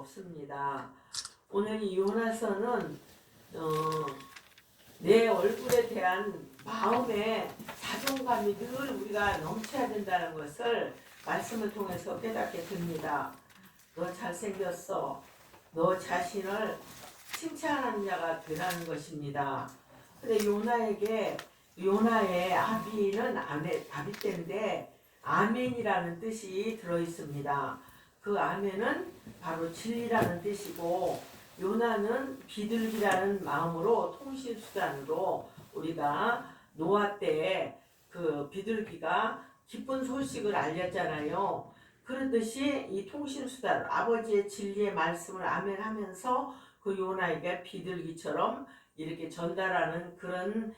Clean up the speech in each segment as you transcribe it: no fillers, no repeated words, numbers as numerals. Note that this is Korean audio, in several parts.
없습니다. 오늘 이 요나서는 내 얼굴에 대한 마음의 자존감이 늘 우리가 넘쳐야 된다는 것을 말씀을 통해서 깨닫게 됩니다. 너 잘생겼어. 너 자신을 칭찬하는 자가 되라는 것입니다. 근데 요나의 아비는 아비때인데 아멘이라는 뜻이 들어있습니다. 그 아멘은 바로 진리라는 뜻이고, 요나는 비둘기라는 마음으로 통신수단으로 우리가 노아 때 그 비둘기가 기쁜 소식을 알렸잖아요. 그렇듯이 이 통신수단, 아버지의 진리의 말씀을 아멘하면서 그 요나에게 비둘기처럼 이렇게 전달하는 그런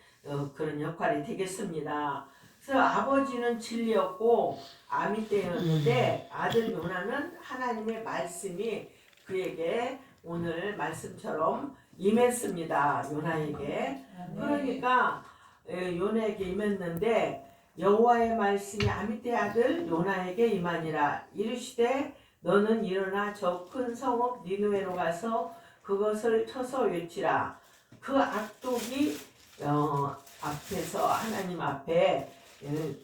역할이 되겠습니다. 그래서 아버지는 진리였고 아미떼였는데 아들 요나는 하나님의 말씀이 그에게 오늘 말씀처럼 임했습니다. 요나에게. 그러니까 요나에게 임했는데 여호와의 말씀이 아미떼 아들 요나에게 임하니라. 이르시되 너는 일어나 저 큰 성읍 니느웨로 가서 그것을 쳐서 외치라. 그 악독이 앞에서 하나님 앞에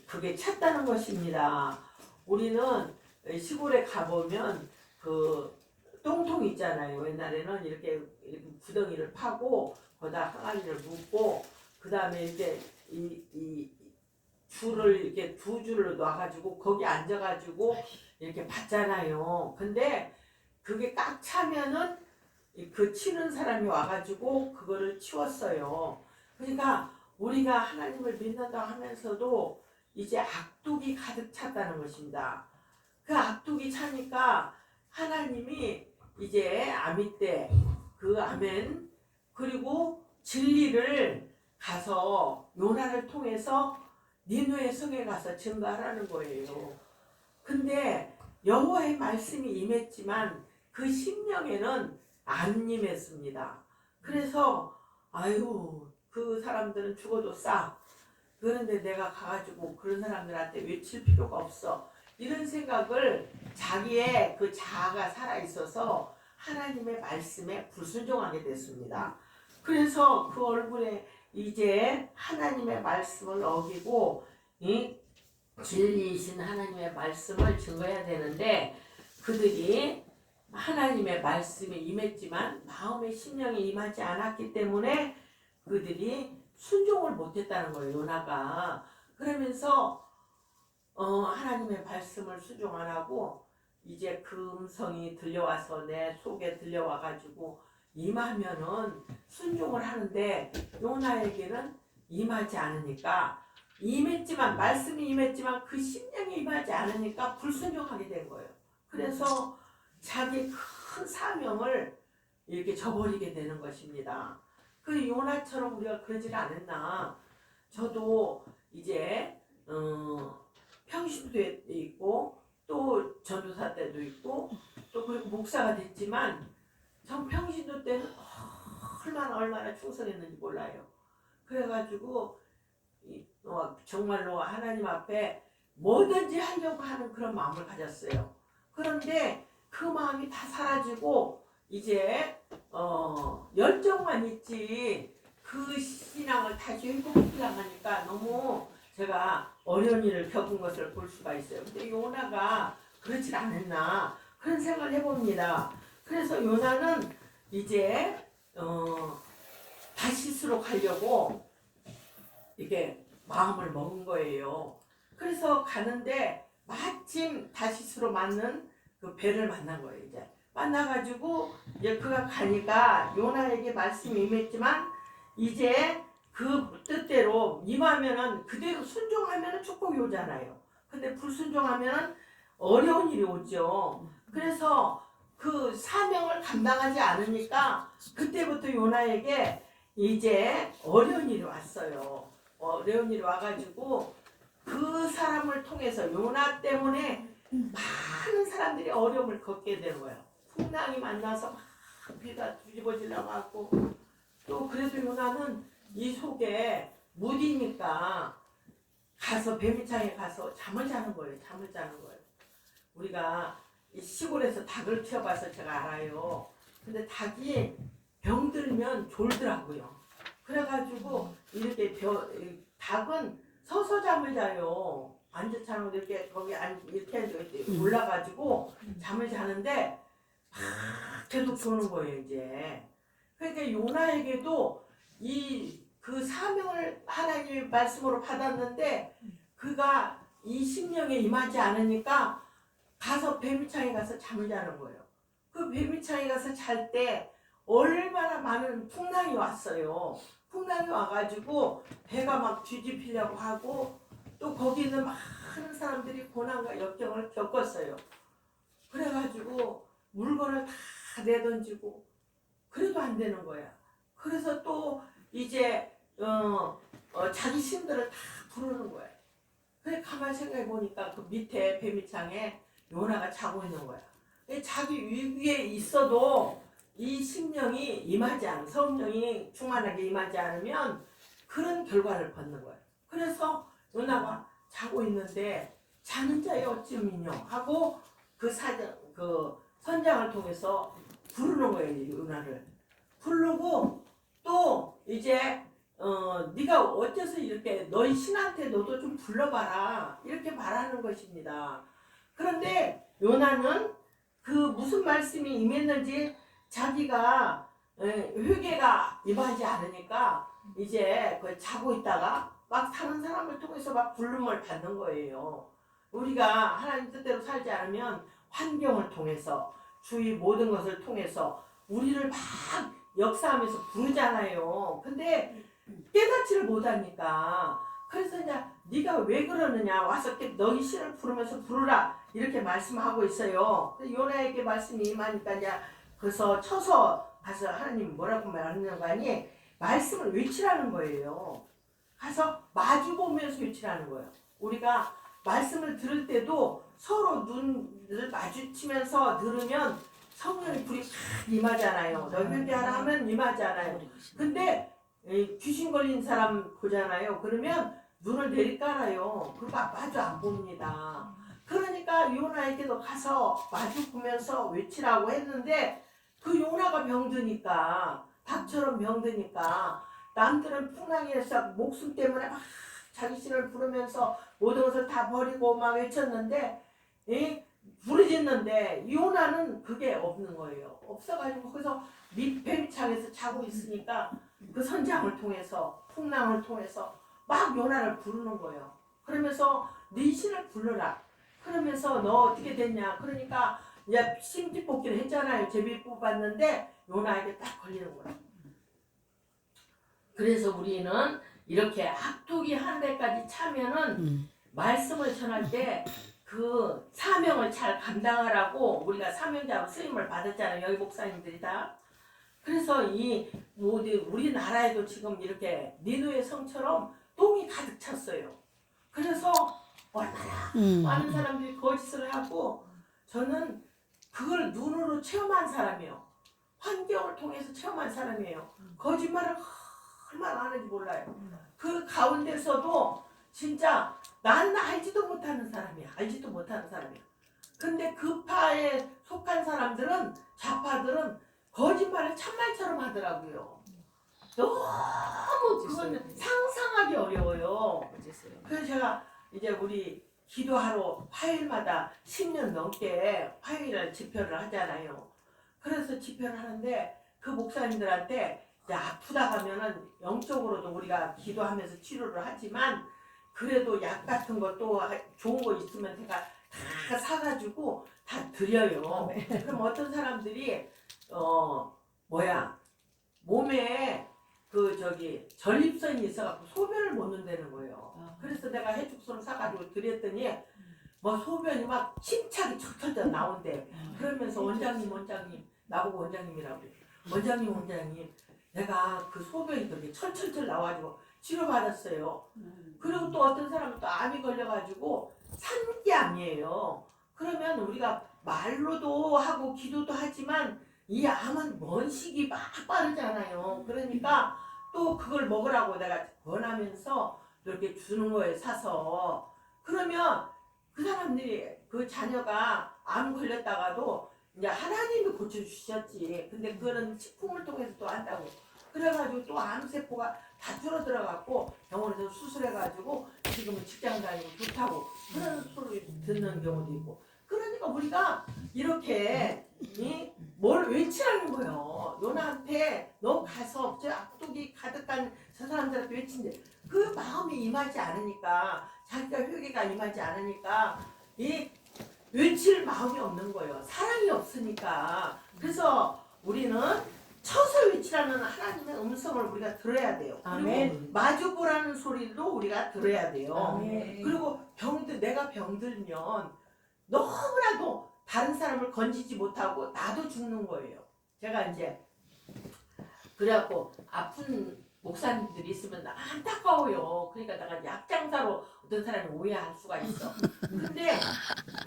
그게 찼다는 것입니다. 우리는 시골에 가보면 그 똥통 있잖아요. 옛날에는 이렇게 구덩이를 파고 거기다 항아리를 묻고 그 다음에 이렇게 이 줄을 이렇게 두 줄을 놔가지고 거기 앉아가지고 이렇게 받잖아요. 근데 그게 꽉 차면은 그 치는 사람이 와가지고 그거를 치웠어요. 그러니까 우리가 하나님을 믿는다 하면서도 이제 악독이 가득 찼다는 것입니다. 그 악독이 차니까 하나님이 이제 아미떼 그 아멘 그리고 진리를 가서 요나를 통해서 니느웨 성에 가서 증거하라는 거예요. 근데 여호와의 말씀이 임했지만 그 심령에는 안 임했습니다. 그래서 아유 그 사람들은 죽어도 싸. 그런데 내가 가가지고 그런 사람들한테 외칠 필요가 없어. 이런 생각을 자기의 그 자아가 살아있어서 하나님의 말씀에 불순종하게 됐습니다. 그래서 그 얼굴에 이제 하나님의 말씀을 어기고 진리이신 하나님의 말씀을 증거해야 되는데 그들이 하나님의 말씀이 임했지만 마음의 심령이 임하지 않았기 때문에 그들이 순종을 못했다는 거예요. 요나가. 그러면서 하나님의 말씀을 순종 안 하고 이제 그 음성이 들려와서 내 속에 들려와가지고 임하면은 순종을 하는데 요나에게는 임하지 않으니까 임했지만 말씀이 임했지만 그 심령이 임하지 않으니까 불순종하게 된 거예요. 그래서 자기 큰 사명을 이렇게 저버리게 되는 것입니다. 그 요나처럼 우리가 그러질 않았나. 저도 이제 평신도 있고 또 전도사 때도 있고 또 그리고 목사가 됐지만 전 평신도 때는 얼마나 충성했는지 몰라요. 그래가지고 정말로 하나님 앞에 뭐든지 하려고 하는 그런 마음을 가졌어요. 그런데 그 마음이 다 사라지고 이제 열정만 있지 그 신앙을 다시 회복하려고 하니까 너무 제가 어려운 일을 겪은 것을 볼 수가 있어요. 근데 요나가 그렇지 않았나 그런 생각을 해봅니다. 그래서 요나는 이제 다시스로 가려고 이게 마음을 먹은 거예요. 그래서 가는데 마침 다시스로 맞는 그 배를 만난 거예요. 이제 만나가지고 이제 그가 가니까 요나에게 말씀이 임했지만 이제 그 뜻대로 임하면은 그대로 순종하면은 축복이 오잖아요. 근데 불순종하면은 어려운 일이 오죠. 그래서 그 사명을 감당하지 않으니까 그때부터 요나에게 이제 어려운 일이 왔어요. 어려운 일이 와가지고 그 사람을 통해서 요나 때문에 많은 사람들이 어려움을 겪게 되는 거예요. 풍랑이 만나서 막 비가 뒤집어지려고 하고 또 그래도 요나는 이 속에 무디니까 가서 배미창에 가서 잠을 자는 거예요. 우리가 이 시골에서 닭을 키워봐서 제가 알아요. 근데 닭이 병들면 졸더라고요. 그래가지고 이렇게 닭은 서서 잠을 자요. 앉아자는 이렇게 거기 이렇게 올라가지고 잠을 자는데 막 계속 조는 거예요 이제. 그러니까 요나에게도 그 사명을 하나님의 말씀으로 받았는데 그가 이 심령에 임하지 않으니까 가서 뱀이창에 가서 잠을 자는 거예요. 그 뱀이창에 가서 잘 때 얼마나 많은 풍랑이 왔어요. 풍랑이 와가지고 배가 막 뒤집히려고 하고 또 거기는 많은 사람들이 고난과 역경을 겪었어요. 그래가지고 물건을 다 내던지고 그래도 안 되는 거야. 그래서 또 이제 자기 신들을 다 부르는 거야. 그래 가만히 생각해 보니까 그 밑에 뱀이창에 요나가 자고 있는 거야. 자기 위기에 있어도 이 심령이 임하지 않은 성령이 충만하게 임하지 않으면 그런 결과를 받는 거야. 그래서 요나가 자고 있는데 자는 자의 어찌음이뇨 하고 그 선장을 통해서 부르는 거예요. 요나를 부르고 또 이제 네가 어째서 이렇게 너희 신한테 너도 좀 불러봐라 이렇게 말하는 것입니다. 그런데 요나는 그 무슨 말씀이 임했는지 자기가 회개가 임하지 않으니까 이제 그 자고 있다가 막 다른 사람을 통해서 막 부름을 받는 거예요. 우리가 하나님 뜻대로 살지 않으면 환경을 통해서 주위 모든 것을 통해서 우리를 막 역사하면서 부르잖아요. 근데 깨닫지를 못하니까 그래서 이제 네가 왜 그러느냐 와서 너희 신을 부르면서 부르라 이렇게 말씀하고 있어요. 요나에게 말씀이 임하니까 이제 그래서 쳐서 가서 하나님 뭐라고 말하는 거 아니 말씀을 외치라는 거예요. 가서 마주 보면서 외치라는 거예요. 우리가 말씀을 들을 때도 서로 눈을 마주치면서 들으면 성령의 불이 확 임하잖아요. 너 회개하라 하면 임하잖아요. 근데 귀신 걸린 사람 보잖아요. 그러면 눈을 내리깔아요. 그거 마주 안 봅니다. 그러니까 요나에게도 가서 마주 보면서 외치라고 했는데 그 요나가 병드니까 닭처럼 병드니까 남들은 풍랑에서 목숨 때문에 막 자기 신을 부르면서 모든 것을 다 버리고 막 외쳤는데 부르짖는데 요나는 그게 없는 거예요. 없어가지고 거기서 밑뱀창에서 자고 있으니까 그 선장을 통해서 풍랑을 통해서 막 요나를 부르는 거예요. 그러면서 네 신을 불러라. 그러면서 너 어떻게 됐냐. 그러니까 이제 심기뽑기를 했잖아요. 제비 뽑았는데 요나에게 딱 걸리는 거예요. 그래서 우리는 이렇게 학두기 한 대까지 차면은 말씀을 전할 때 그 사명을 잘 감당하라고 우리가 사명자로 쓰임을 받았잖아요. 여기 목사님들이 다. 그래서 이 모두 우리나라에도 지금 이렇게 니누의 성처럼 똥이 가득 찼어요. 그래서 얼마나 많은 사람들이 거짓을 하고 저는 그걸 눈으로 체험한 사람이에요. 환경을 통해서 체험한 사람이에요. 거짓말을 얼마나 하는지 몰라요. 그 가운데서도 진짜 나는 알지도 못하는 사람이야. 알지도 못하는 사람이야. 근데 그 파에 속한 사람들은 좌파들은 거짓말을 참말처럼 하더라고요. 너무 그건 상상하기 어려워요. 그래서 제가 이제 우리 기도하러 화요일마다 10년 넘게 화요일날 집회를 하잖아요. 그래서 집회를 하는데 그 목사님들한테 이제 아프다 가면은 영적으로도 우리가 기도하면서 치료를 하지만 그래도 약 같은 것도 좋은 거 있으면 제가 다 사가지고 다 드려요. 그럼 어떤 사람들이 몸에 전립선이 있어갖고 소변을 못 넣는다는 거예요. 그래서 내가 해죽소를 사가지고 드렸더니 뭐 소변이 막 힘차게 척척 나온대. 그러면서 원장님 나보고 원장님이라고 그래. 원장님 내가 그 소변이 그렇게 철철철 나와가지고 치료받았어요. 그리고 또 어떤 사람은 또 암이 걸려가지고 산기암이에요. 그러면 우리가 말로도 하고 기도도 하지만 이 암은 먼 시기 막 빠르잖아요. 그러니까 또 그걸 먹으라고 내가 권하면서 이렇게 주는 거예요. 사서. 그러면 그 사람들이 그 자녀가 암 걸렸다가도 이제 하나님이 고쳐주셨지. 근데 그거는 식품을 통해서 또 한다고. 그래가지고 또 암세포가 다 줄어들어갖고 병원에서 수술해가지고 지금은 직장 다니고 좋다고 그런 소리 듣는 경우도 있고. 그러니까 우리가 이렇게 뭘 외치라는 거예요. 요나한테 너 가서 저 악독이 가득한 저 사람들한테 외친대. 그 마음이 임하지 않으니까 자기가 회개가 임하지 않으니까 이 외칠 마음이 없는 거예요. 사랑이 없으니까. 그래서 우리는 쳐서 외치라는 하나님의 음성을 우리가 들어야 돼요. 그리고 마주보라는 소리도 우리가 들어야 돼요. 아멘. 그리고 내가 병들면 너무나도 다른 사람을 건지지 못하고 나도 죽는 거예요. 제가 이제 그래갖고 아픈 목사님들이 있으면 안타까워요. 그러니까 내가 약장사로 어떤 사람이 오해할 수가 있어. 근데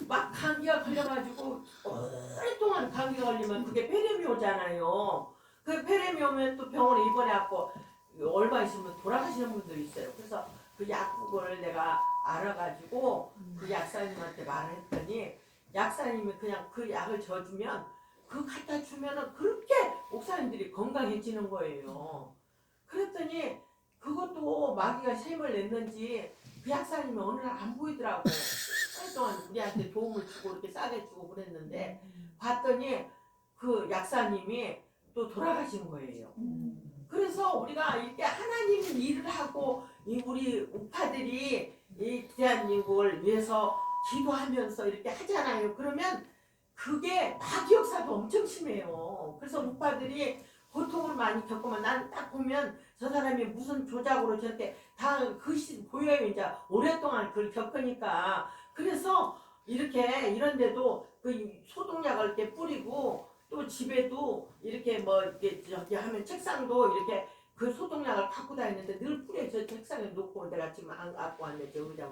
막 감기가 걸려가지고 오랫동안 감기가 걸리면 그게 폐렴이 오잖아요. 그 폐렴이 오면 또 병원에 입원해갖고 얼마 있으면 돌아가시는 분들이 있어요. 그래서 그 약국을 내가 알아가지고 그 약사님한테 말을 했더니 약사님이 그냥 그 약을 줘주면 그 갖다 주면은 그렇게 목사님들이 건강해지는 거예요. 그랬더니 그것도 마귀가 셈을 냈는지 그 약사님이 어느 날 안 보이더라고. 한동안 우리한테 도움을 주고 이렇게 싸게 주고 그랬는데 봤더니 그 약사님이 또 돌아가신 거예요. 그래서 우리가 이렇게 하나님 일을 하고 우리 우파들이 이 대한민국을 위해서 기도하면서 이렇게 하잖아요. 그러면 그게 마귀 역사도 엄청 심해요. 그래서 우파들이 고통을 많이 겪으면 난 딱 보면 저 사람이 무슨 조작으로 저렇게 다 그것이 보여요. 이제 오랫동안 그걸 겪으니까. 그래서 이렇게 이런데도 그 소독약을 이렇게 뿌리고 또 집에도 이렇게 뭐 이렇게 저기 하면 책상도 이렇게 그 소독약을 갖고 다니는데 늘 뿌려. 저 책상에 놓고 내가 지금 안 갖고 왔네. 저 의자에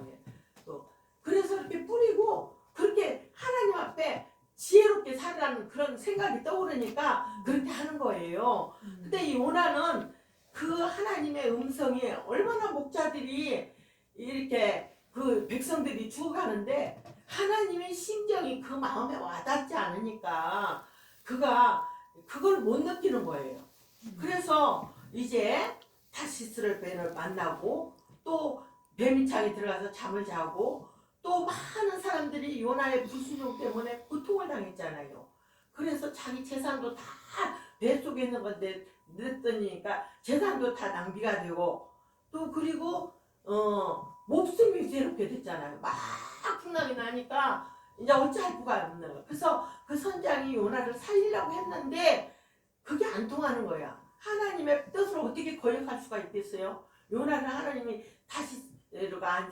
또 그래서 이렇게 뿌리고 그렇게 하나님 앞에 지혜롭게 살라는 그런 생각이 떠오르니까 그렇게 하는 거예요. 근데 이 요나는 그 하나님의 음성이 얼마나 목자들이 이렇게 그 백성들이 죽어가는데 하나님의 심정이 그 마음에 와닿지 않으니까 그가 그걸 못 느끼는 거예요. 그래서 이제 타시스를 벤을 만나고 또 뱀이창에 들어가서 잠을 자고 또 많은 사람들이 요나의 불순종 때문에 고통을 당했잖아요. 그래서 자기 재산도 다 뱃속에 있는 건데 늦더니까 재산도 다 낭비가 되고 또 그리고 목숨이 괴롭게 됐잖아요. 막 풍랑이 나니까 이제 어찌할 수가 없는 거예요. 그래서 그 선장이 요나를 살리려고 했는데 그게 안 통하는 거야. 하나님의 뜻을 어떻게 거역할 수가 있겠어요? 요나를 하나님이 다시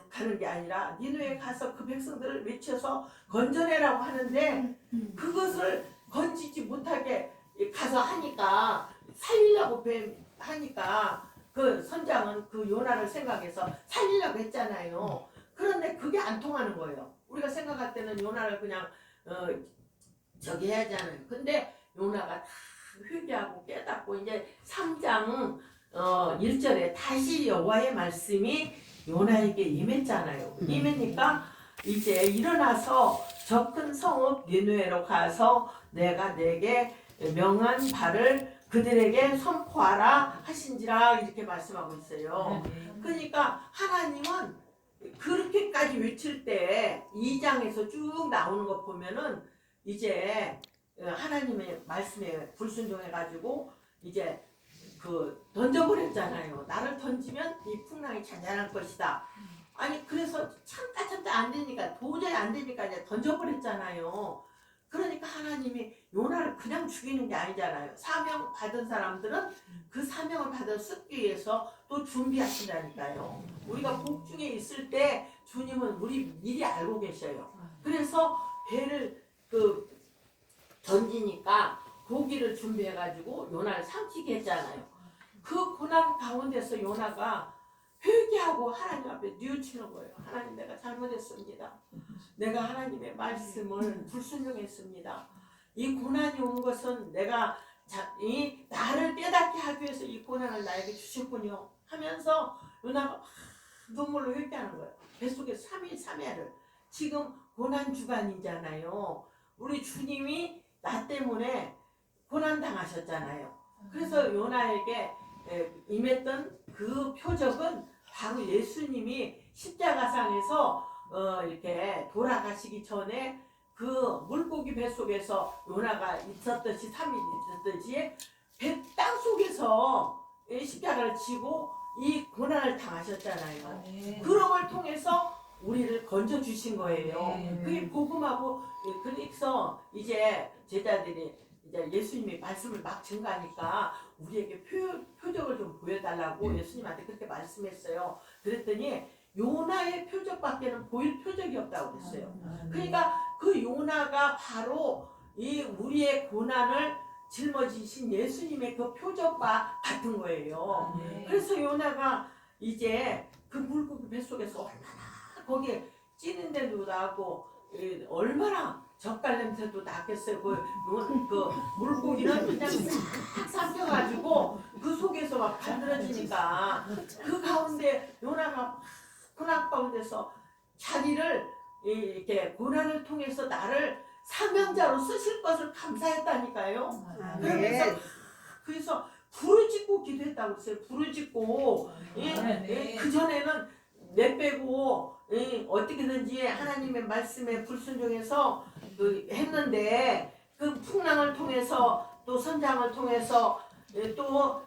가는 게 아니라 니누에 가서 그 백성들을 외쳐서 건져내라고 하는데 그것을 건지지 못하게 가서 하니까 살리려고 하니까 그 선장은 그 요나를 생각해서 살리려고 했잖아요. 그런데 그게 안 통하는 거예요. 우리가 생각할 때는 요나를 그냥 저기 해야 하잖아요. 근데 요나가 다 회개하고 깨닫고 이제 3장 1절에 다시 여호와의 말씀이 요나에게 임했잖아요. 임하니까 이제 일어나서 저 큰 성읍 니느웨로 가서 내가 내게 명한 바를 그들에게 선포하라 하신지라 이렇게 말씀하고 있어요. 그러니까 하나님은 그렇게까지 외칠 때 2장에서 쭉 나오는 거 보면은 이제 하나님의 말씀에 불순종해가지고 이제 그 던져버렸잖아요. 나를 던지면 이 풍랑이 잔잔할 것이다. 아니 그래서 참다 안 되니까 도저히 안 되니까 이제 던져버렸잖아요. 그러니까 하나님이 요나를 그냥 죽이는 게 아니잖아요. 사명 받은 사람들은 그 사명을 받아 쓰기 위해서 또 준비하신다니까요. 우리가 복중에 있을 때 주님은 우리 미리 알고 계셔요. 그래서 배를 던지니까 고기를 준비해가지고 요나를 삼키게 했잖아요. 그 고난 가운데서 요나가 회개하고 하나님 앞에 뉘우치는 거예요. 하나님 내가 잘못했습니다. 내가 하나님의 말씀을 불순종했습니다. 이 고난이 온 것은 내가 나를 깨닫게 하기 위해서 이 고난을 나에게 주셨군요 하면서 요나가 막 눈물로 회개하는 거예요. 뱃속에 3일 3夜를 지금 고난 주간이잖아요. 우리 주님이 나 때문에 고난 당하셨잖아요. 그래서 요나에게 임했던 그 표적은 바로 예수님이 십자가상에서 이렇게 돌아가시기 전에 그 물고기 뱃속에서 요나가 있었듯이 3일 있었듯이 배 땅속에서 십자가를 지고 이 고난을 당하셨잖아요. 그런 걸 통해서 우리를 건져 주신 거예요. 그게 복음하고 그래서 이제 제자들이 이제 예수님이 말씀을 막 증가하니까 우리에게 표적을 좀 보여달라고 예수님한테 그렇게 말씀했어요. 그랬더니 요나의 표적밖에는 보일 표적이 없다고 그랬어요. 그러니까 그 요나가 바로 이 우리의 고난을 짊어지신 예수님의 그 표적과 같은 거예요. 그래서 요나가 이제 그 물고기 뱃속에서 얼마나 거기에 찌는 데도 나고 얼마나 젓갈 냄새도 나겠어요. 그 물고기는 그냥 싹 삼켜가지고 그 속에서 막 간드러지니까 그 가운데 요나가 고난 가운데서 자기를 이렇게 고난을 통해서 나를 사명자로 쓰실 것을 감사했다니까요. 그래서 부르짖고 기도했다고 했어요. 부르짖고 그 전에는 내빼고 어떻게든지 하나님의 말씀에 불순종해서 했는데 그 풍랑을 통해서 또 선장을 통해서 또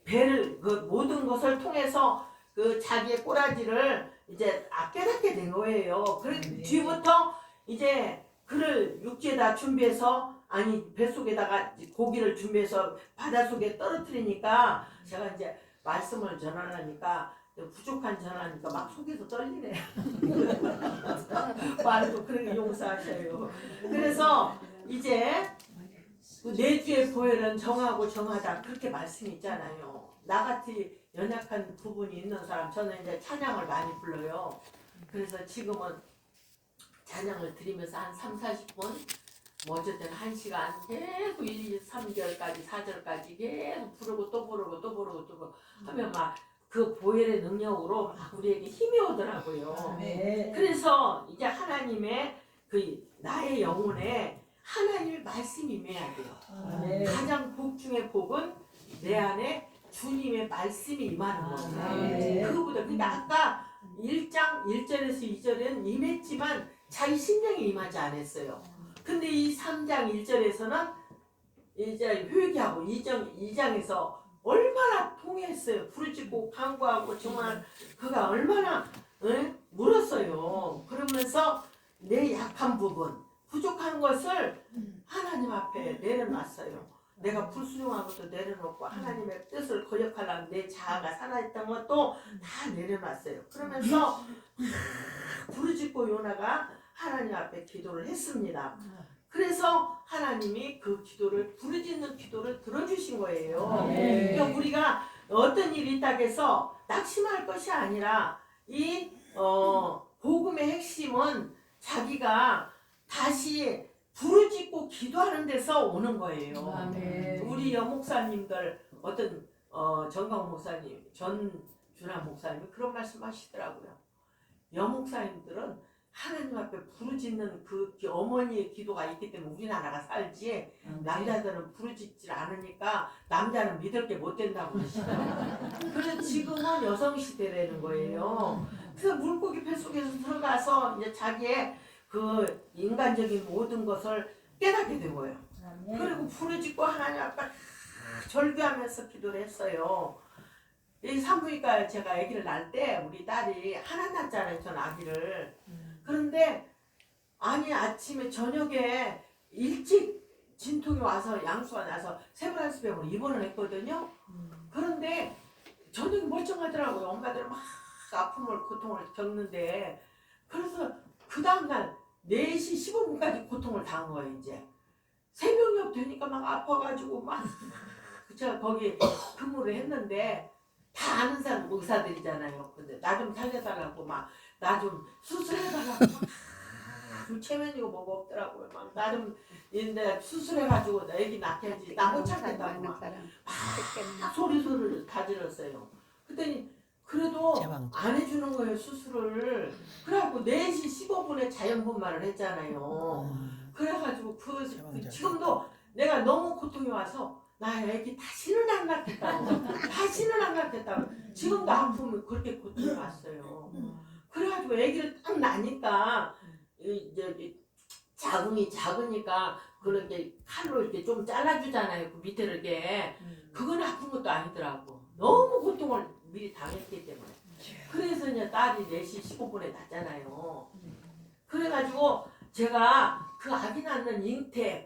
배를 그 모든 것을 통해서 그 자기의 꼬라지를 이제 깨닫게 된 거예요. 그래 뒤부터 이제 그를 육지에다 준비해서 아니 뱃속에다가 고기를 준비해서 바닷속에 떨어뜨리니까 제가 이제 말씀을 전하니까 부족한 전하니까 막 속에서 떨리네. 말도 그렇게 용서하셔요. 그래서 이제 내 주의 보혈은 정하고 정하다 그렇게 말씀이 있잖아요. 나같이 연약한 부분이 있는 사람 저는 이제 찬양을 많이 불러요. 그래서 지금은 찬양을 드리면서 한 3, 40분 뭐 어쨌든 1시간 계속 1, 3절까지 4절까지 계속 부르고 또 부르고 또 부르고 또 부르고 하면 막 그 보혈의 능력으로 막 우리에게 힘이 오더라고요. 그래서 이제 하나님의 그 나의 영혼에 하나님의 말씀이 임해야 돼요. 가장 복 중에 복은 내 안에 주님의 말씀이 임하는 거예요. 그거보다 그러니까 아까 1장 1절에서 2절은 임했지만 자기 심령이 임하지 않았어요. 근데 이 3장 1절에서는 이제 회개하고 2장에서 얼마나 통했어요. 부르짖고 간구하고 정말 그가 얼마나 물었어요. 그러면서 내 약한 부분, 부족한 것을 하나님 앞에 내려놨어요. 내가 불순종한 것도 내려놓고 하나님의 뜻을 거역하려는 내 자아가 살아있던 것도 다 내려놨어요. 그러면서 부르짖고 요나가 하나님 앞에 기도를 했습니다. 그래서 하나님이 그 기도를 부르짖는 기도를 들어주신 거예요. 그러니까 우리가 어떤 일이 있다고 해서 낙심할 것이 아니라 이 복음의 핵심은 자기가 다시 부르짖고 기도하는 데서 오는 거예요. 우리 여목사님들 어떤 정강 목사님, 전준하 목사님이 그런 말씀하시더라고요. 여목사님들은 하나님 앞에 부르짖는 그 어머니의 기도가 있기 때문에 우리나라가 살지 남자들은 부르짖질 않으니까 남자는 믿을 게 못 된다고 그러시더라고요. 그래서 지금은 여성 시대라는 거예요. 그래서 물고기 뱃속에서 들어가서 이제 자기의 그 인간적인 모든 것을 깨닫게 된 거예요. 그리고 부르짖고 하나님 앞에 절규하면서 기도를 했어요. 이 산부인과 제가 아기를 낳을 때 우리 딸이 하나 낳았잖아요. 전 아기를. 그런데 아니 아침에 저녁에 일찍 진통이 와서 양수가 나서 세브란스 병원으로 입원을 했거든요. 그런데 저녁에 멀쩡하더라고요. 엄마들은 막 아픔을 고통을 겪는데 그래서 그 다음날 4시 15분까지 고통을 당한 거예요. 이제 새벽녘 되니까 막 아파가지고 막 제가 거기 근무를 했는데 다 아는 사람 의사들이잖아요. 근데 나 좀 살려달라고 막 나 좀 수술해달라고 막 체면이고 뭐가 없더라고요. 막 나 좀 근데 수술해가지고 나 애기 낳게야지 나 못 참겠다고 막 소리를 다 질렀어요. 그랬더니 그래도 제왕적. 안 해주는 거예요, 수술을. 그래갖고 4시 15분에 자연분만을 했잖아요. 그래가지고 제왕적. 지금도 내가 너무 고통이 와서 나 애기 다시는 안 낳겠다고. 다시는 안 낳겠다고. 지금도 아프면 그렇게 고통이 왔어요. 그래가지고 애기를 딱 낳으니까 이제 자궁이 작으니까 그렇게 칼로 이렇게 좀 잘라주잖아요. 그 밑에를 이렇게. 그건 아픈 것도 아니더라고. 너무 고통을 미리 당했기 때문에. 그래서 이제 딸이 4시 15분에 낳잖아요. 그래가지고 제가 그 아기 낳는 잉태,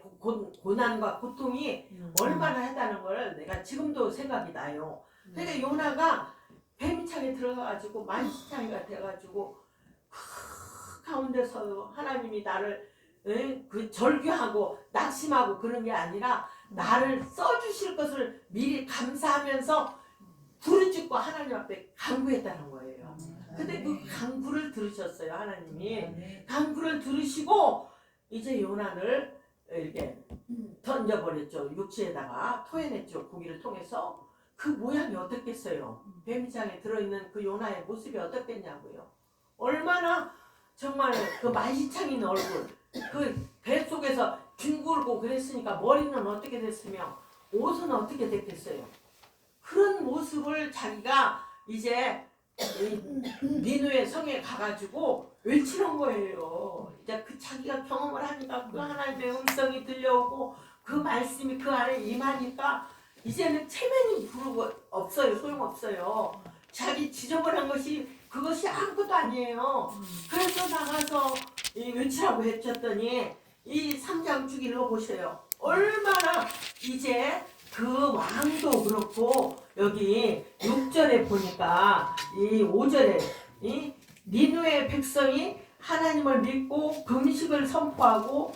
고난과 고통이 얼마나 했다는 걸 내가 지금도 생각이 나요. 그러니까 요나가 뱀이창에 들어가가지고 만시창이가 돼가지고 그 가운데서 하나님이 나를 그 절규하고 낙심하고 그런 게 아니라 나를 써주실 것을 미리 감사하면서 부르짖고 하나님 앞에 간구했다는 거예요. 근데 그 간구를 들으셨어요, 하나님이. 간구를 들으시고 이제 요나를 이렇게 던져버렸죠. 육지에다가 토해냈죠. 고기를 통해서. 그 모양이 어떻겠어요? 뱀장에 들어있는 그 요나의 모습이 어떻겠냐고요. 얼마나 정말 그 만시창인 얼굴, 그 뱃속에서 뒹굴고 그랬으니까 머리는 어떻게 됐으며 옷은 어떻게 됐겠어요. 그런 모습을 자기가 이제 니누의 성에 가가지고 외치는 거예요. 이제 그 자기가 경험을 하니까 그 하나님의 음성이 들려오고 그 말씀이 그 안에 임하니까 이제는 체면이 부르고 없어요. 소용없어요. 자기 지저분한 것이 그것이 아무것도 아니에요. 그래서 나가서 외치라고 해쳤더니 이 3장 쭉 읽어보세요. 얼마나 이제 그 왕도 그렇고 여기 6절에 보니까 이 5절에 이 니누의 백성이 하나님을 믿고 금식을 선포하고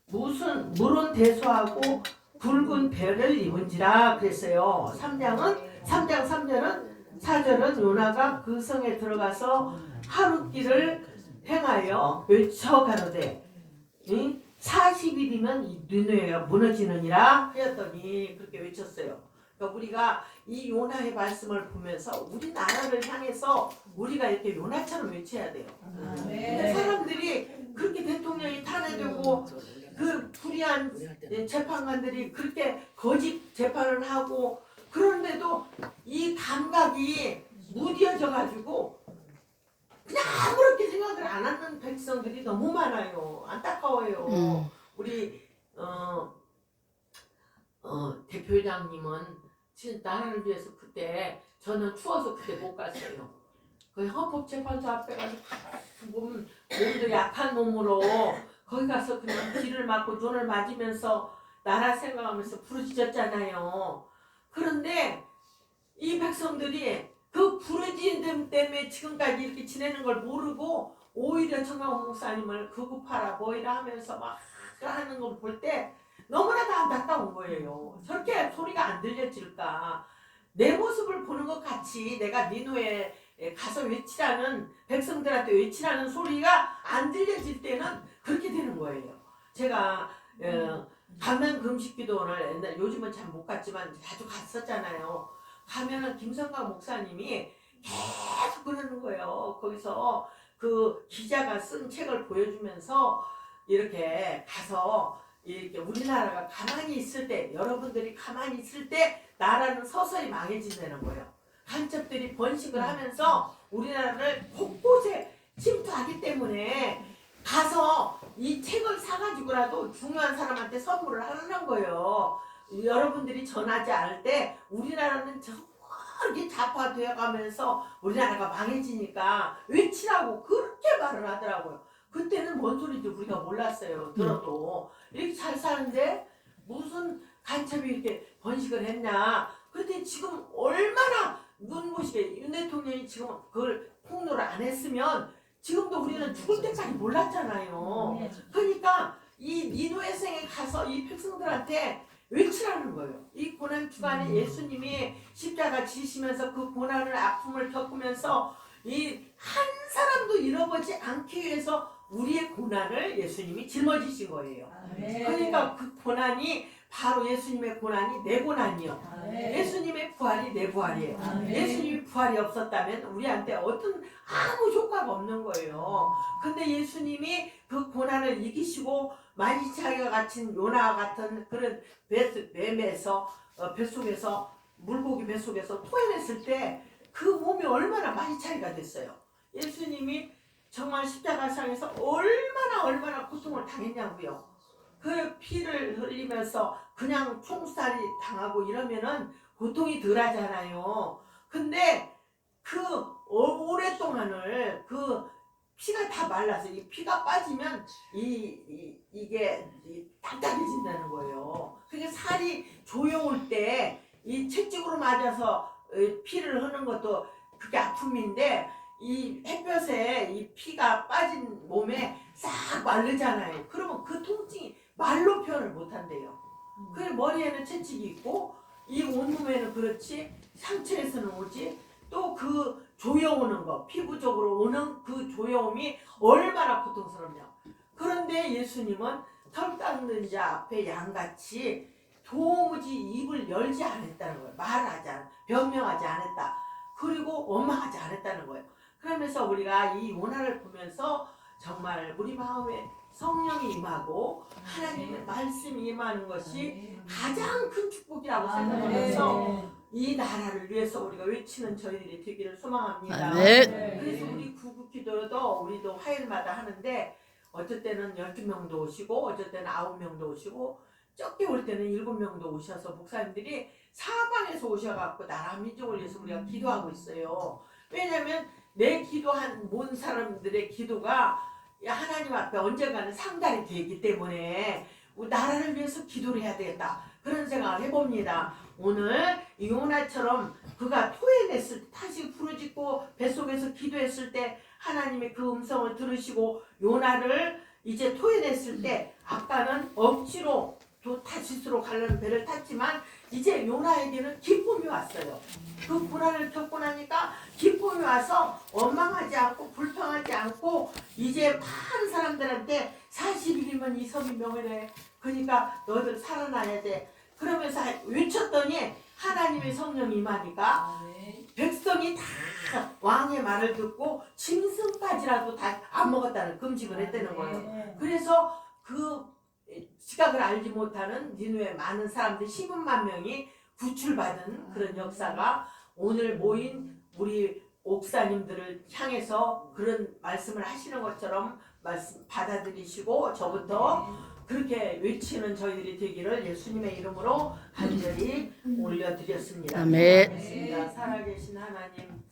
무슨 물은 대소하고 붉은 배를 입은지라 그랬어요. 3장 3절은 4절은 요나가 그 성에 들어가서 하룻길을 행하여 외쳐 가로되 40일이면 이 니느웨가 무너지느니라 하였더니 그렇게 외쳤어요. 그러니까 우리가 이 요나의 말씀을 보면서 우리나라를 향해서 우리가 이렇게 요나처럼 외쳐야 돼요. 근데 사람들이 그렇게 대통령이 탄핵되고 그 불의한 재판관들이 그렇게 거짓 재판을 하고 그런데도 이 감각이 무뎌져 가지고 그냥 아무렇게 생각을 안 하는 백성들이 너무 많아요. 안타까워요. 우리 대표장님은 진짜 나라를 위해서 그때 저는 추워서 그때 못 갔어요. 그 헌법재판소 앞에 가서 몸도 약한 몸으로 거기 가서 그냥 귀를 막고 눈을 맞으면서 나라 생각하면서 부르짖었잖아요. 그런데 이 백성들이 그 부르짖음 때문에 지금까지 이렇게 지내는 걸 모르고 오히려 정강훈 목사님을 극우파라 뭐이라 하면서 막 하는 걸 볼 때 너무나도 안타까운 거예요. 저렇게 소리가 안 들려질까. 내 모습을 보는 것 같이 내가 니누에 가서 외치라는 백성들한테 외치라는 소리가 안 들려질 때는 그렇게 되는 거예요. 제가 가면 금식기도원을 옛날 요즘은 잘 못 갔지만 자주 갔었잖아요. 가면은 김성강 목사님이 계속 그러는 거예요. 거기서 그 기자가 쓴 책을 보여주면서 이렇게 가서 이렇게 우리나라가 가만히 있을 때 여러분들이 가만히 있을 때 나라는 서서히 망해진다는 거예요. 간첩들이 번식을 하면서 우리나라를 곳곳에 침투하기 때문에 가서 이 책을 사가지고라도 중요한 사람한테 선물을 하는 거예요. 여러분들이 전하지 않을 때 우리나라는 저렇게 좌파되어 가면서 우리나라가 망해지니까 외치라고 그렇게 말을 하더라고요. 그때는 뭔 소리인지 우리가 몰랐어요. 들어도 이렇게 잘 사는데 무슨 간첩이 이렇게 번식을 했냐. 그런데 지금 얼마나 눈부시게 윤 대통령이 지금 그걸 폭로를 안 했으면 지금도 우리는 죽을 때까지 몰랐잖아요. 그러니까 이 니누의 생에 가서 이 백성들한테 외치라는 거예요. 이 고난 주간에 예수님이 십자가 지시면서 그 고난을 아픔을 겪으면서 이 한 사람도 잃어버리지 않기 위해서 우리의 고난을 예수님이 짊어지신 거예요. 그러니까 그 고난이 바로 예수님의 고난이 내 고난이요. 예수님의 부활이 내 부활이에요. 예수님의 부활이 없었다면 우리한테 어떤 아무 효과가 없는 거예요. 근데 예수님이 그 고난을 이기시고 만시차기가 갇힌 요나 같은 그런 뱀에서 뱃속에서 물고기 뱃속에서 토해냈을 때 그 몸이 얼마나 만시차기가 됐어요. 예수님이 정말 십자가상에서 얼마나 고통을 당했냐고요. 그 피를 흘리면서 그냥 총살이 당하고 이러면은 고통이 덜 하잖아요. 근데 그 오랫동안을 그 피가 다 말라서 이 피가 빠지면 이게 딱딱해진다는 거예요. 그게 살이 조여올 때 이 채찍으로 맞아서 피를 흐는 것도 그게 아픔인데 이 햇볕에 이 피가 빠진 몸에 싹 마르잖아요. 그러면 그 통증이 말로 표현을 못한대요. 그 머리에는 채찍이 있고 이 온몸에는 그렇지 상처에서는 오지 또 그 조여오는 거 피부적으로 오는 그 조여움이 얼마나 고통스럽냐. 그런데 예수님은 털 깎는 자 앞에 양같이 도무지 입을 열지 않았다는 거예요. 말하지 않았다. 변명하지 않았다. 그리고 원망하지 않았다는 거예요. 그러면서 우리가 이 요나를 보면서 정말 우리 마음에 성령이 임하고 하나님의 말씀이 임하는 것이 가장 큰 축복이라고 생각하면서 이 나라를 위해서 우리가 외치는 저희들이 되기를 소망합니다. 그래서 우리 구국기도도 우리도 화요일마다 하는데 어쩔 때는 12명도 오시고 어쩔 때는 9명도 오시고 적게 올 때는 7명도 오셔서 목사님들이 사방에서 오셔갖고 나라 민족을 위해서 우리가 기도하고 있어요. 왜냐면 내 기도한 모든 사람들의 기도가 하나님 앞에 언젠가는 상달이 되기 때문에 나라를 위해서 기도를 해야 되겠다. 그런 생각을 해봅니다. 오늘 요나처럼 그가 토해냈을 때 다시 부르짖고 뱃속에서 기도했을 때 하나님의 그 음성을 들으시고 요나를 이제 토해냈을 때 아까는 억지로 또 타시스로 가려는 배를 탔지만 이제 요나에게는 기쁨이 왔어요. 그 고난을 겪고 나니까 기쁨이 와서 원망하지 않고 불평하지 않고 이제 많은 사람들한테 40일이면 이 섬이 명예래. 그러니까 너희들 살아나야 돼. 그러면서 외쳤더니 하나님의 성령이 임하니까 백성이 다 왕의 말을 듣고 짐승까지라도 다 안 먹었다는 금식을 했다는 거예요. 그래서 그 지각을 알지 못하는 니누의 많은 사람들 10만 명이 구출받은 그런 역사가 오늘 모인 우리 옥사님들을 향해서 그런 말씀을 하시는 것처럼 말씀 받아들이시고 저부터 그렇게 외치는 저희들이 되기를 예수님의 이름으로 간절히 올려드렸습니다. 아멘. 살아계신 하나님